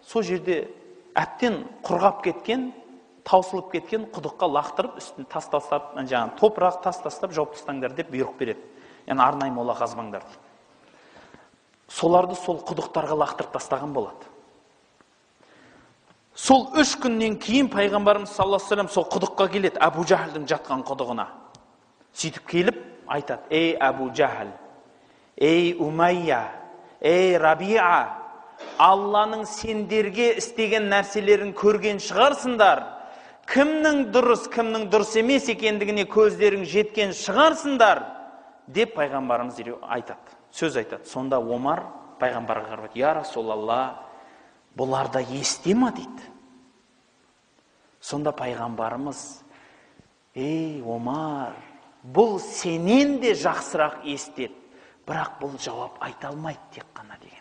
сол жерде әптен құрғап кеткен, таусылып кеткен құдыққа лақтырып, үстін тас тастап, жаңағы топырақ тас тастап жауып тастаңдар деп бұйрық береді. Яғни арнайы мола қазбаңдар дейді. Соларды сол құдықтарға лақтырып тастаған болады. Сол 3 күннен кейін пайғамбарымыз саллаллаху алейхи вассалам сол құдыққа келеді, Абу Жахалдың жатқан құдығына. Сөйтіп келіп айтады: "Ей Абу Жахал, ей Умайя, ей Рабиа, Алланың сендерге істеген нәрселерін көрген шығарсыңдар. Кімнің дұрыс емес екендігіне көздерің жеткен шығарсыңдар", деп пайғамбарымыз айтады. Сөз айтады. Сонда Омар пайғамбарға қарап: "Я Расулалла, бұларда есте ма?" дейді. Сонда пайғамбарымыз: "Ей Омар, бұл сенен де жақсырақ естет, бірақ бұл жауап айта алмайды тек қана" деген.